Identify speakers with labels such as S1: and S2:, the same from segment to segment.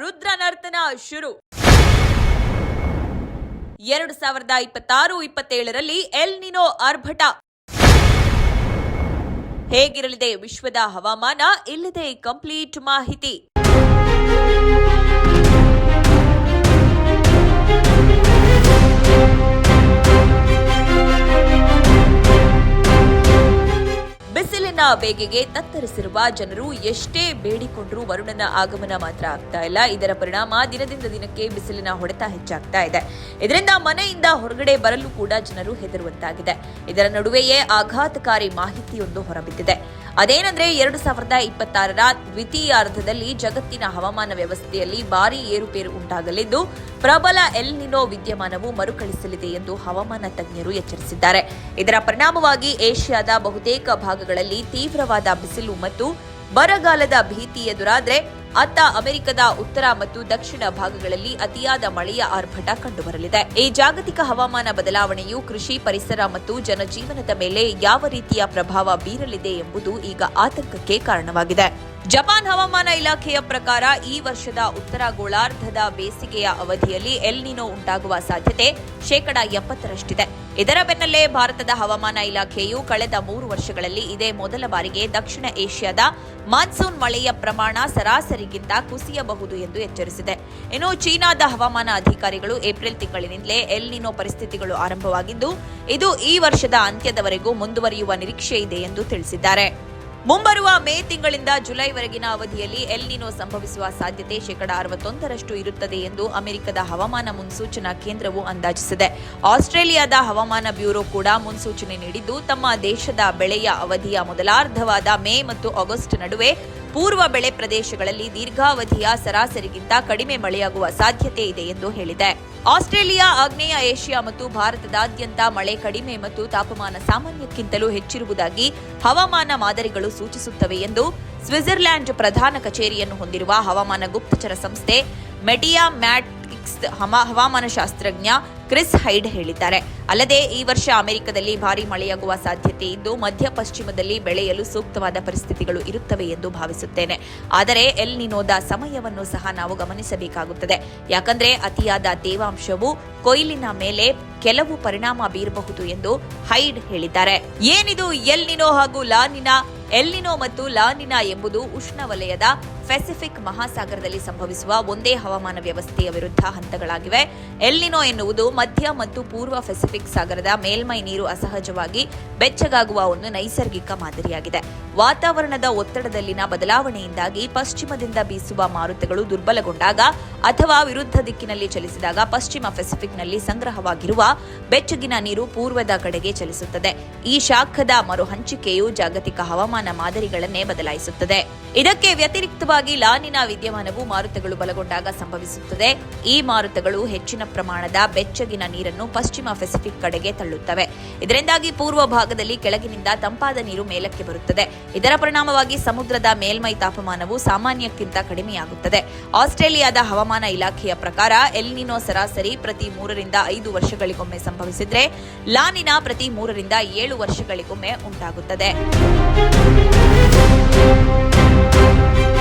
S1: ರುದ್ರನರ್ತನ ಶುರು. 2026-27ರಲ್ಲಿ ಎಲ್ ನಿನೋ ಆರ್ಭಟ. ಹೇಗಿರಲಿದೆ ವಿಶ್ವದ ಹವಾಮಾನ? ಇಲ್ಲಿದೆ ಕಂಪ್ಲೀಟ್ ಮಾಹಿತಿ. ಬಿಸಿಲಿನ ಬೇಗೆಗೆ ತತ್ತರಿಸಿರುವ ಜನರು ಎಷ್ಟೇ ಬೇಡಿಕೊಂಡ್ರೂ ವರುಣನ ಆಗಮನ ಮಾತ್ರ ಆಗ್ತಾ ಇಲ್ಲ. ಇದರ ಪರಿಣಾಮ ದಿನದಿಂದ ದಿನಕ್ಕೆ ಬಿಸಿಲಿನ ಹೊಡೆತ ಹೆಚ್ಚಾಗ್ತಾ ಇದೆ. ಇದರಿಂದ ಮನೆಯಿಂದ ಹೊರಗಡೆ ಬರಲು ಕೂಡ ಜನರು ಹೆದರುವಂತಾಗಿದೆ. ಇದರ ನಡುವೆಯೇ ಆಘಾತಕಾರಿ ಮಾಹಿತಿಯೊಂದು ಹೊರಬಿದ್ದಿದೆ. ಅದೇನೆಂದ್ರೆ 2026ರ ದ್ವಿತೀಯಾರ್ಧದಲ್ಲಿ ಜಗತ್ತಿನ ಹವಾಮಾನ ವ್ಯವಸ್ಥೆಯಲ್ಲಿ ಭಾರೀ ಏರುಪೇರು ಉಂಟಾಗಲಿದ್ದು ಪ್ರಬಲ ಎಲ್ ನಿನೋ ವಿದ್ಯಮಾನವು ಮರುಕಳಿಸಲಿದೆ ಎಂದು ಹವಾಮಾನ ತಜ್ಞರು ಎಚ್ಚರಿಸಿದ್ದಾರೆ. ಇದರ ಪರಿಣಾಮವಾಗಿ ಏಷ್ಯಾದ ಬಹುತೇಕ ಭಾಗಗಳಲ್ಲಿ ತೀವ್ರವಾದ ಬಿಸಿಲು ಮತ್ತು ಬರಗಾಲದ ಭೀತಿ ಎದುರಾದ್ರೆ ಅತ್ತ ಅಮೆರಿಕದ ಉತ್ತರ ಮತ್ತು ದಕ್ಷಿಣ ಭಾಗಗಳಲ್ಲಿ ಅತಿಯಾದ ಮಳೆಯ ಆರ್ಭಟ ಕಂಡುಬರಲಿದೆ. ಈ ಜಾಗತಿಕ ಹವಾಮಾನ ಬದಲಾವಣೆಯು ಕೃಷಿ, ಪರಿಸರ ಮತ್ತು ಜನಜೀವನದ ಮೇಲೆ ಯಾವ ರೀತಿಯ ಪ್ರಭಾವ ಬೀರಲಿದೆ ಎಂಬುದು ಈಗ ಆತಂಕಕ್ಕೆ ಕಾರಣವಾಗಿದೆ. ಜಪಾನ್ ಹವಾಮಾನ ಇಲಾಖೆಯ ಪ್ರಕಾರ ಈ ವರ್ಷದ ಉತ್ತರ ಗೋಳಾರ್ಧದ ಬೇಸಿಗೆಯ ಅವಧಿಯಲ್ಲಿ ಎಲ್ ನಿನೋ ಉಂಟಾಗುವ ಸಾಧ್ಯತೆ 70%ರಷ್ಟಿದೆ. ಇದರ ಬೆನ್ನಲ್ಲೇ ಭಾರತದ ಹವಾಮಾನ ಇಲಾಖೆಯು ಕಳೆದ 3 ವರ್ಷಗಳಲ್ಲಿ ಇದೇ ಮೊದಲ ಬಾರಿಗೆ ದಕ್ಷಿಣ ಏಷ್ಯಾದ ಮಾನ್ಸೂನ್ ಮಳೆಯ ಪ್ರಮಾಣ ಸರಾಸರಿಗಿಂತ ಕುಸಿಯಬಹುದು ಎಂದು ಎಚ್ಚರಿಸಿದೆ. ಇನ್ನು ಚೀನಾದ ಹವಾಮಾನ ಅಧಿಕಾರಿಗಳು ಏಪ್ರಿಲ್ ತಿಂಗಳಿನಿಂದಲೇ ಎಲ್ ನಿನೋ ಪರಿಸ್ಥಿತಿಗಳು ಆರಂಭವಾಗಿದ್ದು ಇದು ಈ ವರ್ಷದ ಅಂತ್ಯದವರೆಗೂ ಮುಂದುವರಿಯುವ ನಿರೀಕ್ಷೆ ಇದೆ ಎಂದು ತಿಳಿಸಿದ್ದಾರೆ. ಮುಂಬರುವ ಮೇ ತಿಂಗಳಿಂದ ಜುಲೈವರೆಗಿನ ಅವಧಿಯಲ್ಲಿ ಎಲ್ ನಿನೋ ಸಂಭವಿಸುವ ಸಾಧ್ಯತೆ 61% ಇರುತ್ತದೆ ಎಂದು ಅಮೆರಿಕದ ಹವಾಮಾನ ಮುನ್ಸೂಚನಾ ಕೇಂದ್ರವು ಅಂದಾಜಿಸಿದೆ. ಆಸ್ಟ್ರೇಲಿಯಾದ ಹವಾಮಾನ ಬ್ಯೂರೋ ಕೂಡ ಮುನ್ಸೂಚನೆ ನೀಡಿದ್ದು ತಮ್ಮ ದೇಶದ ಬೆಳೆಯ ಅವಧಿಯ ಮೊದಲಾರ್ಧವಾದ ಮೇ ಮತ್ತು ಆಗಸ್ಟ್ ನಡುವೆ ಪೂರ್ವ ಬೆಳೆ ಪ್ರದೇಶಗಳಲ್ಲಿ ದೀರ್ಘಾವಧಿಯ ಸರಾಸರಿಗಿಂತ ಕಡಿಮೆ ಮಳೆಯಾಗುವ ಸಾಧ್ಯತೆ ಇದೆ ಎಂದು ಹೇಳಿದೆ. ಆಸ್ಟ್ರೇಲಿಯಾ, ಆಗ್ನೇಯ ಏಷ್ಯಾ ಮತ್ತು ಭಾರತದಾದ್ಯಂತ ಮಳೆ ಕಡಿಮೆ ಮತ್ತು ತಾಪಮಾನ ಸಾಮಾನ್ಯಕ್ಕಿಂತಲೂ ಹೆಚ್ಚಿರುವುದಾಗಿ ಹವಾಮಾನ ಮಾದರಿಗಳು ಸೂಚಿಸುತ್ತವೆ ಎಂದು ಸ್ವಿಟ್ಜರ್ಲ್ಯಾಂಡ್ ಪ್ರಧಾನ ಕಚೇರಿಯನ್ನು ಹೊಂದಿರುವ ಹವಾಮಾನ ಗುಪ್ತಚರ ಸಂಸ್ಥೆ ಮೆಟಿಯಾ ಮ್ಯಾಟ್ರಿಕ್ಸ್ ಹವಾಮಾನಶಾಸ್ತ್ರಜ್ಞ ಕ್ರಿಸ್ ಹೈಡ್ ಹೇಳಿದ್ದಾರೆ. ಅಲ್ಲದೆ ಈ ವರ್ಷ ಅಮೆರಿಕದಲ್ಲಿ ಭಾರೀ ಮಳೆಯಾಗುವ ಸಾಧ್ಯತೆ ಇದ್ದು ಮಧ್ಯ ಪಶ್ಚಿಮದಲ್ಲಿ ಬೆಳೆಯಲು ಸೂಕ್ತವಾದ ಪರಿಸ್ಥಿತಿಗಳು ಇರುತ್ತವೆ ಎಂದು ಭಾವಿಸುತ್ತೇನೆ. ಆದರೆ ಎಲ್ ನಿನೋದ ಸಮಯವನ್ನು ಸಹ ನಾವು ಗಮನಿಸಬೇಕಾಗುತ್ತದೆ. ಯಾಕಂದ್ರೆ ಅತಿಯಾದ ತೇವಾಂಶವು ಕೊಯ್ಲಿನ ಮೇಲೆ ಕೆಲವು ಪರಿಣಾಮ ಬೀರಬಹುದು ಎಂದು ಹೈಡ್ ಹೇಳಿದ್ದಾರೆ. ಏನಿದು ಎಲ್ ನಿನೋ ಹಾಗೂ ಲಾ ನಿನಾ? ಎಲ್ ನಿನೋ ಮತ್ತು ಲಾ ನಿನಾ ಎಂಬುದು ಉಷ್ಣವಲಯದ ಪೆಸಿಫಿಕ್ ಮಹಾಸಾಗರದಲ್ಲಿ ಸಂಭವಿಸುವ ಒಂದೇ ಹವಾಮಾನ ವ್ಯವಸ್ಥೆಯ ವಿರುದ್ಧ ಹಂತಗಳಾಗಿವೆ. ಎಲ್ ನಿನೋ ಎನ್ನುವುದು ಮಧ್ಯ ಮತ್ತು ಪೂರ್ವ ಪೆಸಿಫಿಕ್ ಸಾಗರದ ಮೇಲ್ಮೈ ನೀರು ಅಸಹಜವಾಗಿ ಬೆಚ್ಚಗಾಗುವ ಒಂದು ನೈಸರ್ಗಿಕ ಮಾದರಿಯಾಗಿದೆ. ವಾತಾವರಣದ ಒತ್ತಡದಲ್ಲಿನ ಬದಲಾವಣೆಯಿಂದಾಗಿ ಪಶ್ಚಿಮದಿಂದ ಬೀಸುವ ಮಾರುತಗಳು ದುರ್ಬಲಗೊಂಡಾಗ ಅಥವಾ ವಿರುದ್ಧ ದಿಕ್ಕಿನಲ್ಲಿ ಚಲಿಸಿದಾಗ ಪಶ್ಚಿಮ ಪೆಸಿಫಿಕ್ನಲ್ಲಿ ಸಂಗ್ರಹವಾಗಿರುವ ಬೆಚ್ಚಗಿನ ನೀರು ಪೂರ್ವದ ಕಡೆಗೆ ಚಲಿಸುತ್ತದೆ. ಈ ಶಾಖದ ಮರುಹಂಚಿಕೆಯು ಜಾಗತಿಕ ಹವಾಮಾನ ಮಾದರಿಗಳನ್ನೇ ಬದಲಾಯಿಸುತ್ತದೆ. ಇದಕ್ಕೆ ವ್ಯತಿರಿಕ್ತವಾಗಿ ಲಾ ನಿನಾ ವಿದ್ಯಮಾನವು ಮಾರುತಗಳು ಬಲಗೊಂಡಾಗ ಸಂಭವಿಸುತ್ತದೆ. ಈ ಮಾರುತಗಳು ಹೆಚ್ಚಿನ ಪ್ರಮಾಣದ ಬೆಚ್ಚಗಿನ ನೀರನ್ನು ಪಶ್ಚಿಮ ಪೆಸಿಫಿಕ್ ಕಡೆಗೆ ತಳ್ಳುತ್ತವೆ. ಇದರಿಂದಾಗಿ ಪೂರ್ವ ಭಾಗದಲ್ಲಿ ಕೆಳಗಿನಿಂದ ತಂಪಾದ ನೀರು ಮೇಲಕ್ಕೆ ಬರುತ್ತದೆ. ಇದರ ಪರಿಣಾಮವಾಗಿ ಸಮುದ್ರದ ಮೇಲ್ಮೈ ತಾಪಮಾನವು ಸಾಮಾನ್ಯಕ್ಕಿಂತ ಕಡಿಮೆಯಾಗುತ್ತದೆ. ಆಸ್ಟ್ರೇಲಿಯಾದ ಹವಾಮಾನ ಇಲಾಖೆಯ ಪ್ರಕಾರ ಎಲ್ ನಿನೋ ಸರಾಸರಿ ಪ್ರತಿ 3 ರಿಂದ 5 ವರ್ಷಗಳಿಗೊಮ್ಮೆ ಸಂಭವಿಸಿದ್ರೆ ಲಾ ನಿನಾ ಪ್ರತಿ 3 ರಿಂದ 7 ವರ್ಷಗಳಿಗೊಮ್ಮೆ ಉಂಟಾಗುತ್ತದೆ.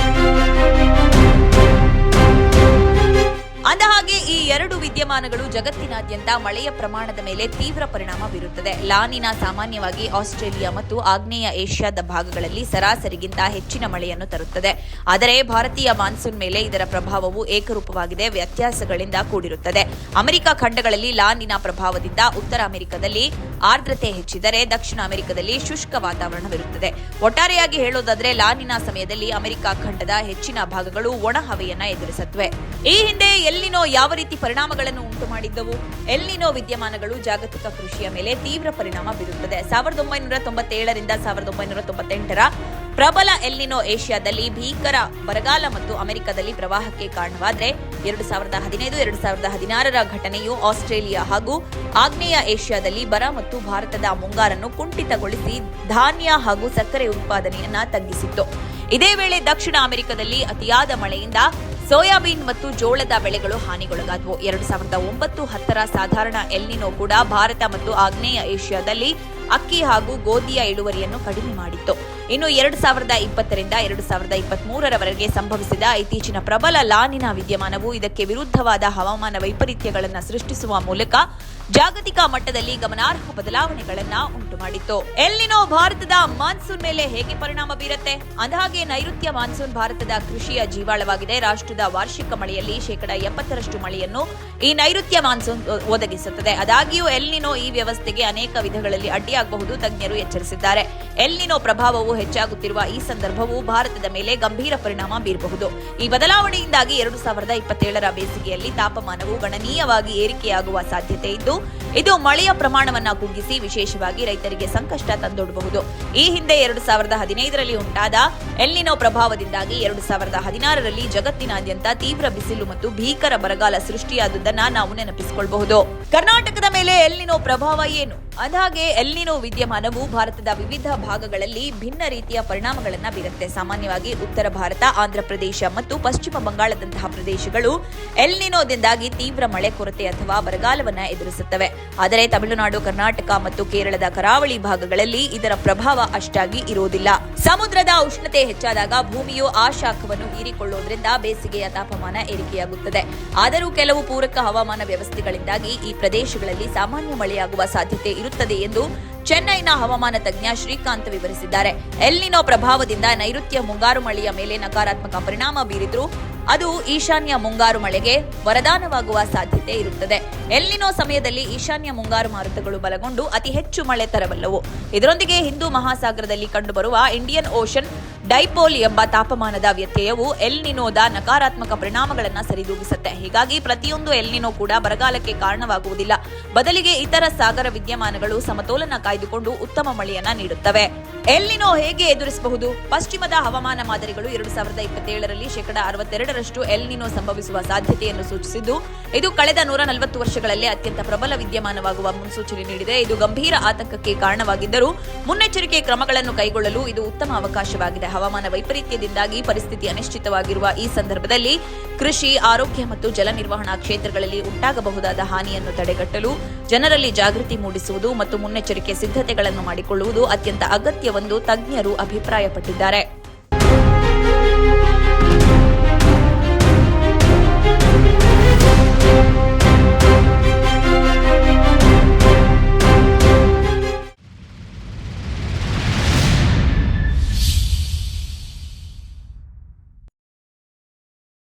S1: ಅಂದಹಾಗೆ ಈ ಎರಡು ವಿದ್ಯಮಾನಗಳು ಜಗತ್ತಿನಾದ್ಯಂತ ಮಳೆಯ ಪ್ರಮಾಣದ ಮೇಲೆ ತೀವ್ರ ಪರಿಣಾಮ ಬೀರುತ್ತದೆ. ಲಾ ನಿನಾ ಸಾಮಾನ್ಯವಾಗಿ ಆಸ್ಟ್ರೇಲಿಯಾ ಮತ್ತು ಆಗ್ನೇಯ ಏಷ್ಯಾದ ಭಾಗಗಳಲ್ಲಿ ಸರಾಸರಿಗಿಂತ ಹೆಚ್ಚಿನ ಮಳೆಯನ್ನು ತರುತ್ತದೆ. ಆದರೆ ಭಾರತೀಯ ಮಾನ್ಸೂನ್ ಮೇಲೆ ಇದರ ಪ್ರಭಾವವು ಏಕರೂಪವಾಗಿದೆ, ವ್ಯತ್ಯಾಸಗಳಿಂದ ಕೂಡಿರುತ್ತದೆ. ಅಮೆರಿಕ ಖಂಡಗಳಲ್ಲಿ ಲಾ ನಿನಾ ಪ್ರಭಾವದಿಂದ ಉತ್ತರ ಅಮೆರಿಕದಲ್ಲಿ ಆರ್ದ್ರತೆ ಹೆಚ್ಚಿದರೆ ದಕ್ಷಿಣ ಅಮೆರಿಕದಲ್ಲಿ ಶುಷ್ಕ ವಾತಾವರಣವಿರುತ್ತದೆ. ಒಟ್ಟಾರೆಯಾಗಿ ಹೇಳೋದಾದ್ರೆ ಲಾ ನಿನಾ ಸಮಯದಲ್ಲಿ ಅಮೆರಿಕ ಖಂಡದ ಹೆಚ್ಚಿನ ಭಾಗಗಳು ಒಣ ಹವೆಯನ್ನ ಎದುರಿಸುತ್ತವೆ. ಈ ಹಿಂದೆ ಎಲ್ ನಿನೋ ಯಾವ ರೀತಿ ಪರಿಣಾಮಗಳನ್ನು ಉಂಟು ಮಾಡಿದ್ದವು? ಎಲ್ ನಿನೋ ವಿದ್ಯಮಾನಗಳು ಜಾಗತಿಕ ಕೃಷಿಯ ಮೇಲೆ ತೀವ್ರ ಪರಿಣಾಮ ಬೀರುತ್ತದೆ. 1997 ರಿಂದ 1998ರ ಪ್ರಬಲ ಎಲ್ ನಿನೋ ಏಷ್ಯಾದಲ್ಲಿ ಭೀಕರ ಬರಗಾಲ ಮತ್ತು ಅಮೆರಿಕದಲ್ಲಿ ಪ್ರವಾಹಕ್ಕೆ ಕಾರಣವಾದರೆ 2015-2016ರ ಘಟನೆಯು ಆಸ್ಟ್ರೇಲಿಯಾ ಹಾಗೂ ಆಗ್ನೇಯ ಏಷ್ಯಾದಲ್ಲಿ ಬರ ಮತ್ತು ಭಾರತದ ಮುಂಗಾರನ್ನು ಕುಂಠಿತಗೊಳಿಸಿ ಧಾನ್ಯ ಹಾಗೂ ಸಕ್ಕರೆ ಉತ್ಪಾದನೆಯನ್ನ ತಗ್ಗಿಸಿತ್ತು. ಇದೇ ವೇಳೆ ದಕ್ಷಿಣ ಅಮೆರಿಕದಲ್ಲಿ ಅತಿಯಾದ ಮಳೆಯಿಂದ ಸೋಯಾಬೀನ್ ಮತ್ತು ಜೋಳದ ಬೆಳೆಗಳು ಹಾನಿಗೊಳಗಾದವು. 2009-10ರ ಸಾಧಾರಣ ಎಲ್ ನಿನೋ ಕೂಡ ಭಾರತ ಮತ್ತು ಆಗ್ನೇಯ ಏಷ್ಯಾದಲ್ಲಿ ಅಕ್ಕಿ ಹಾಗೂ ಗೋಧಿಯ ಇಳುವರಿಯನ್ನು ಕಡಿಮೆ ಮಾಡಿತ್ತು. ಇನ್ನು 2020ರಿಂದ 2023ರವರೆಗೆ ಸಂಭವಿಸಿದ ಇತ್ತೀಚಿನ ಪ್ರಬಲ ಲಾನಿನಾ ವಿದ್ಯಮಾನವು ಇದಕ್ಕೆ ವಿರುದ್ಧವಾದ ಹವಾಮಾನ ವೈಪರೀತ್ಯಗಳನ್ನು ಸೃಷ್ಟಿಸುವ ಮೂಲಕ ಜಾಗತಿಕ ಮಟ್ಟದಲ್ಲಿ ಗಮನಾರ್ಹ ಬದಲಾವಣೆಗಳನ್ನು ಉಂಟುಮಾಡಿತ್ತು. ಎಲ್ ನಿನೋ ಭಾರತದ ಮಾನ್ಸೂನ್ ಮೇಲೆ ಹೇಗೆ ಪರಿಣಾಮ ಬೀರುತ್ತೆ? ಅಂದಹಾಗೆ ನೈಋತ್ಯ ಮಾನ್ಸೂನ್ ಭಾರತದ ಕೃಷಿಯ ಜೀವಾಳವಾಗಿದೆ. ರಾಷ್ಟ್ರದ ವಾರ್ಷಿಕ ಮಳೆಯಲ್ಲಿ 70% ಮಳೆಯನ್ನು ಈ ನೈಋತ್ಯ ಮಾನ್ಸೂನ್ ಒದಗಿಸುತ್ತದೆ. ಆದಾಗ್ಯೂ ಎಲ್ ನಿನೋ ಈ ವ್ಯವಸ್ಥೆಗೆ ಅನೇಕ ವಿಧಗಳಲ್ಲಿ ಅಡ್ಡಿಯಾಗಬಹುದು, ತಜ್ಞರು ಎಚ್ಚರಿಸಿದ್ದಾರೆ. ಎಲ್ ನಿನೋ ಪ್ರಭಾವವು ಹೆಚ್ಚಾಗುತ್ತಿರುವ ಈ ಸಂದರ್ಭವು ಭಾರತದ ಮೇಲೆ ಗಂಭೀರ ಪರಿಣಾಮ ಬೀರಬಹುದು. ಈ ಬದಲಾವಣೆಯಿಂದಾಗಿ 2027ರ ಬೇಸಿಗೆಯಲ್ಲಿ ತಾಪಮಾನವು ಗಣನೀಯವಾಗಿ ಏರಿಕೆಯಾಗುವ ಸಾಧ್ಯತೆ ಇದ್ದು, ಇದು ಮಳೆಯ ಪ್ರಮಾಣವನ್ನು ಕುಗ್ಗಿಸಿ ವಿಶೇಷವಾಗಿ ರೈತರಿಗೆ ಸಂಕಷ್ಟ ತಂದೊಡ್ಡಬಹುದು. ಈ ಹಿಂದೆ 2015ರಲ್ಲಿ ಉಂಟಾದ ಎಲ್ ನಿನೋ ಪ್ರಭಾವದಿಂದಾಗಿ 2016ರಲ್ಲಿ ಜಗತ್ತಿನಾದ್ಯಂತ ತೀವ್ರ ಬಿಸಿಲು ಮತ್ತು ಭೀಕರ ಬರಗಾಲ ಸೃಷ್ಟಿಯಾದುದನ್ನ ನಾವು ನೆನಪಿಸಿಕೊಳ್ಳಬಹುದು. ಕರ್ನಾಟಕದ ಮೇಲೆ ಎಲ್ ನಿನೋ ಪ್ರಭಾವ ಏನು? ಅಂದಹಾಗೆ ಎಲ್ ನಿನೋ ವಿದ್ಯಮಾನವು ಭಾರತದ ವಿವಿಧ ಭಾಗಗಳಲ್ಲಿ ಭಿನ್ನ ರೀತಿಯ ಪರಿಣಾಮಗಳನ್ನು ಬೀರುತ್ತೆ. ಸಾಮಾನ್ಯವಾಗಿ ಉತ್ತರ ಭಾರತ, ಆಂಧ್ರಪ್ರದೇಶ ಮತ್ತು ಪಶ್ಚಿಮ ಬಂಗಾಳದಂತಹ ಪ್ರದೇಶಗಳು ಎಲ್ ನಿನೋದಿಂದಾಗಿ ತೀವ್ರ ಮಳೆ ಕೊರತೆ ಅಥವಾ ಬರಗಾಲವನ್ನು ಎದುರಿಸುತ್ತವೆ. ಆದರೆ ತಮಿಳುನಾಡು, ಕರ್ನಾಟಕ ಮತ್ತು ಕೇರಳದ ಕರಾವಳಿ ಭಾಗಗಳಲ್ಲಿ ಇದರ ಪ್ರಭಾವ ಅಷ್ಟಾಗಿ ಇರುವುದಿಲ್ಲ. ಸಮುದ್ರದ ಉಷ್ಣತೆ ಹೆಚ್ಚಾದಾಗ ಭೂಮಿಯು ಆ ಶಾಖವನ್ನು ಹೀರಿಕೊಳ್ಳುವುದರಿಂದ ಬೇಸಿಗೆಯ ತಾಪಮಾನ ಏರಿಕೆಯಾಗುತ್ತದೆ. ಆದರೂ ಕೆಲವು ಪೂರಕ ಹವಾಮಾನ ವ್ಯವಸ್ಥೆಗಳಿಂದಾಗಿ ಈ ಪ್ರದೇಶಗಳಲ್ಲಿ ಸಾಮಾನ್ಯ ಮಳೆಯಾಗುವ ಸಾಧ್ಯತೆ ಇರುತ್ತದೆ ಎಂದು ಚೆನ್ನೈನ ಹವಾಮಾನ ತಜ್ಞ ಶ್ರೀಕಾಂತ್ ವಿವರಿಸಿದ್ದಾರೆ. ಎಲ್ ನಿನೋ ಪ್ರಭಾವದಿಂದ ನೈಋತ್ಯ ಮುಂಗಾರು ಮಳೆಯ ಮೇಲೆ ನಕಾರಾತ್ಮಕ ಪರಿಣಾಮ ಬೀರಿದ್ರೂ ಅದು ಈಶಾನ್ಯ ಮುಂಗಾರು ಮಳೆಗೆ ವರದಾನವಾಗುವ ಸಾಧ್ಯತೆ ಇರುತ್ತದೆ. ಎಲ್ ನಿನೋ ಸಮಯದಲ್ಲಿ ಈಶಾನ್ಯ ಮುಂಗಾರು ಮಾರುತಗಳು ಬಲಗೊಂಡು ಅತಿ ಹೆಚ್ಚು ಮಳೆ ತರಬಲ್ಲವು. ಇದರೊಂದಿಗೆ ಹಿಂದೂ ಮಹಾಸಾಗರದಲ್ಲಿ ಕಂಡುಬರುವ ಇಂಡಿಯನ್ ಓಷನ್ ಡೈಪೋಲ್ ಎಂಬ ತಾಪಮಾನದ ವ್ಯತ್ಯಯವು ಎಲ್ ನಿನೋದ ನಕಾರಾತ್ಮಕ ಪರಿಣಾಮಗಳನ್ನು ಸರಿದೂಗಿಸುತ್ತೆ. ಹೀಗಾಗಿ ಪ್ರತಿಯೊಂದು ಎಲ್ ನಿನೋ ಕೂಡ ಬರಗಾಲಕ್ಕೆ ಕಾರಣವಾಗುವುದಿಲ್ಲ. ಬದಲಿಗೆ ಇತರ ಸಾಗರ ವಿದ್ಯಮಾನಗಳು ಸಮತೋಲನ ಕಾಯ್ದುಕೊಂಡು ಉತ್ತಮ ಮಳೆಯನ್ನ ನೀಡುತ್ತವೆ. ಎಲ್ ನಿನೋ ಹೇಗೆ ಎದುರಿಸಬಹುದು? ಪಶ್ಚಿಮದ ಹವಾಮಾನ ಮಾದರಿಗಳು 2027ರಲ್ಲಿ 62% ಎಲ್ ನಿನೋ ಸಂಭವಿಸುವ ಸಾಧ್ಯತೆಯನ್ನು ಸೂಚಿಸಿದ್ದು, ಇದು ಕಳೆದ 140 ವರ್ಷಗಳಲ್ಲೇ ಅತ್ಯಂತ ಪ್ರಬಲ ವಿದ್ಯಮಾನವಾಗುವ ಮುನ್ಸೂಚನೆ ನೀಡಿದೆ. ಇದು ಗಂಭೀರ ಆತಂಕಕ್ಕೆ ಕಾರಣವಾಗಿದ್ದರೂ ಮುನ್ನೆಚ್ಚರಿಕೆ ಕ್ರಮಗಳನ್ನು ಕೈಗೊಳ್ಳಲು ಇದು ಉತ್ತಮ ಅವಕಾಶವಾಗಿದೆ. ಹವಾಮಾನ ವೈಪರೀತ್ಯದಿಂದಾಗಿ ಪರಿಸ್ಥಿತಿ ಅನಿಶ್ಚಿತವಾಗಿರುವ ಈ ಸಂದರ್ಭದಲ್ಲಿ ಕೃಷಿ, ಆರೋಗ್ಯ ಮತ್ತು ಜಲ ನಿರ್ವಹಣಾ ಕ್ಷೇತ್ರಗಳಲ್ಲಿ ಉಂಟಾಗಬಹುದಾದ ಹಾನಿಯನ್ನು ತಡೆಗಟ್ಟಲು ಜನರಲ್ಲಿ ಜಾಗೃತಿ ಮೂಡಿಸುವುದು ಮತ್ತು ಮುನ್ನೆಚ್ಚರಿಕೆ ಸಿದ್ಧತೆಗಳನ್ನು ಮಾಡಿಕೊಳ್ಳುವುದು ಅತ್ಯಂತ ಅಗತ್ಯವೆಂದು ತಜ್ಞರು ಅಭಿಪ್ರಾಯಪಟ್ಟಿದ್ದಾರೆ.